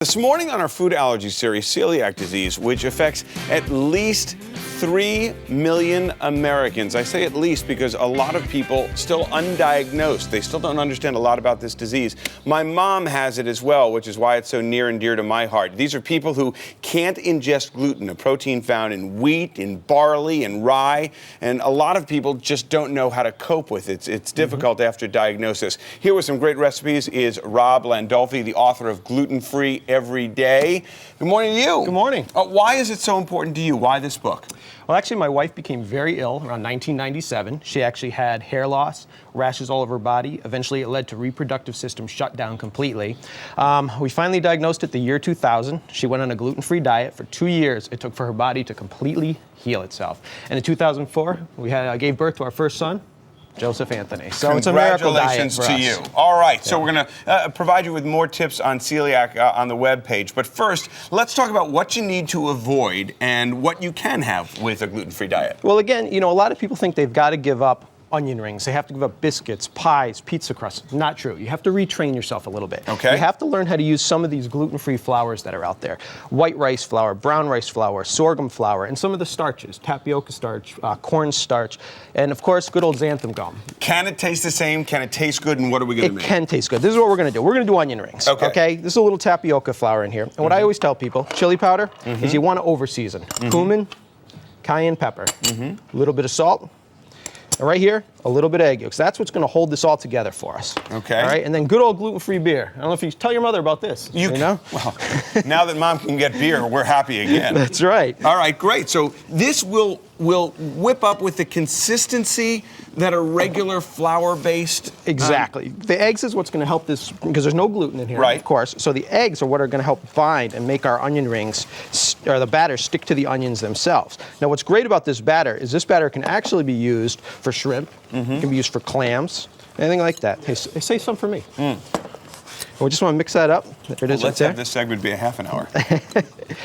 This morning on our food allergy series, celiac disease, which affects at least 3 million Americans. I say at least because a lot of people still undiagnosed. They still don't understand a lot about this disease. My mom has it as well, which is why it's so near and dear to my heart. These are people who can't ingest gluten, a protein found in wheat, in barley, and rye, and a lot of people just don't know how to cope with it. It's difficult after diagnosis. Here with some great recipes is Rob Landolphi, the author of Gluten-Free Every Day. Good morning to you. Good morning. Why is it so important to you? Why this book? Well, actually, my wife became very ill around 1997. She actually had hair loss, rashes all over her body. Eventually, it led to reproductive system shutdown completely. We finally diagnosed it the year 2000. She went on a gluten-free diet for 2 years. It took for her body to completely heal itself. And in 2004, we gave birth to our first son, Joseph Anthony. So it's a miracle diet for us. Congratulations to you. All right, so we're going to provide you with more tips on celiac on the webpage. But first, let's talk about what you need to avoid and what you can have with a gluten-free diet. Well, again, you know, a lot of people think they've got to give up onion rings. They have to give up biscuits, pies, pizza crusts. Not true. You have to retrain yourself a little bit. Okay. You have to learn how to use some of these gluten-free flours that are out there. White rice flour, brown rice flour, sorghum flour, and some of the starches, tapioca starch, corn starch, and of course, good old xanthan gum. Can it taste the same? Can it taste good? And what are we going to make? It can taste good. This is what we're going to do. We're going to do onion rings. Okay. This is a little tapioca flour in here. And what I always tell people, chili powder, is you want to over-season. Cumin, cayenne pepper, a little bit of salt. And right here, a little bit of egg yolks. That's what's going to hold this all together for us. Okay. All right, and then good old gluten-free beer. I don't know if you tell your mother about this. You know? Well, now that Mom can get beer, we're happy again. That's right. All right, great. So this will whip up with the consistency that a regular flour-based... Exactly. The eggs is what's going to help this, because there's no gluten in here, right, of course. So the eggs are what are going to help bind and make our onion rings, or the batter, stick to the onions themselves. Now, what's great about this batter is this batter can actually be used for shrimp. It can be used for clams, anything like that. Hey, say some for me. We just want to mix that up. There it is. Let's have this segment be a half an hour.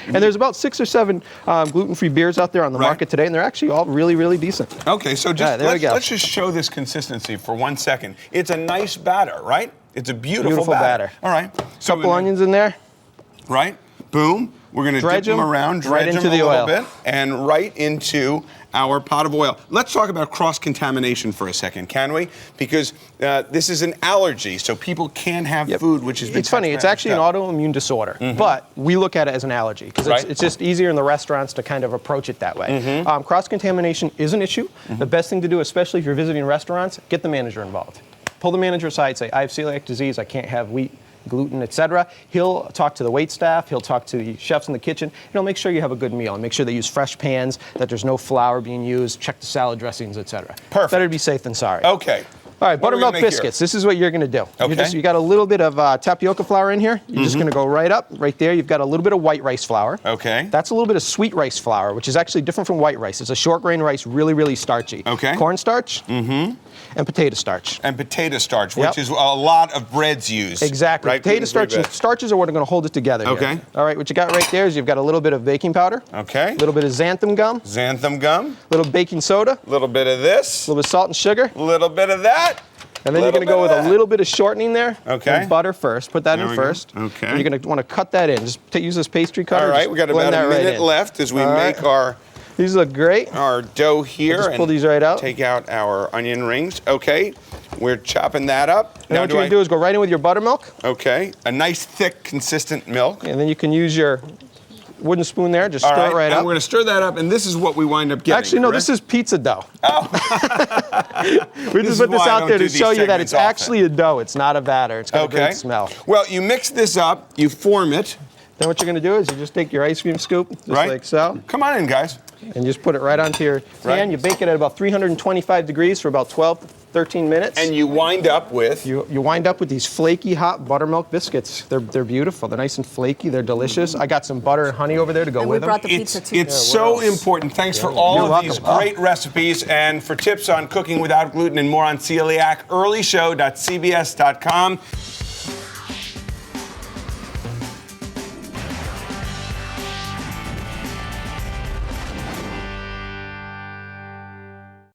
And there's about 6 or 7 gluten-free beers out there on the market today, and they're actually all really, really decent. Okay, so just let's just show this consistency for 1 second. It's a nice batter, right? It's a beautiful batter. All right. So couple onions in there. Right. Boom. We're going to dip them around, dredge them a little bit, and right into our pot of oil. Let's talk about cross-contamination for a second, can we? Because this is an allergy, so people can have food which has been... It's funny, it's actually an autoimmune disorder, but we look at it as an allergy, because it's just easier in the restaurants to kind of approach it that way. Cross-contamination is an issue. The best thing to do, especially if you're visiting restaurants, get the manager involved. Pull the manager aside, say, I have celiac disease, I can't have wheat, gluten, etc. He'll talk to the wait staff, he'll talk to the chefs in the kitchen, and he'll make sure you have a good meal and make sure they use fresh pans, that there's no flour being used, check the salad dressings, etc. Perfect. Better to be safe than sorry. Okay. All right, buttermilk biscuits. This is what you're going to do. Okay. You got a little bit of tapioca flour in here. You're just going to go right up, right there. You've got a little bit of white rice flour. Okay. That's a little bit of sweet rice flour, which is actually different from white rice. It's a short grain rice, really, really starchy. Okay. Cornstarch. And potato starch. And potato starch, which is a lot of breads used. Exactly. Right? Potato starch and starches are what are going to hold it together. Okay. Here. All right, what you got right there is you've got a little bit of baking powder. Okay. A little bit of xanthan gum. Xanthan gum. A little baking soda. A little bit of this. A little bit of salt and sugar. A little bit of that. And then you're going to go with a little bit of shortening there. Okay. And butter first. Put that in first. Okay. And you're going to want to cut that in. Just use this pastry cutter. All right, we got about a minute left as we make our... These look great. Our dough here. Just pull these right out. Take out our onion rings. Okay. We're chopping that up. Now what you're going to do is go right in with your buttermilk. Okay. A nice, thick, consistent milk. And then you can use your wooden spoon there. Just stir it right up. And we're going to stir that up, and this is what we wind up getting. Actually, no, this is pizza dough. Oh. We just put this out there to show you that it's actually a dough. It's not a batter. It's got a great smell. Well, you mix this up. You form it. Then what you're going to do is you just take your ice cream scoop, just like so. Come on in, guys. And just put it right onto your pan. You bake it at about 325 degrees for about 12 to 13 minutes. And you wind up with? You wind up with these flaky, hot buttermilk biscuits. They're beautiful. They're nice and flaky. They're delicious. I got some butter and honey over there to go with them. We brought the pizza too. It's so important. Thanks for all of these great recipes. And for tips on cooking without gluten and more on celiac, earlyshow.cbs.com.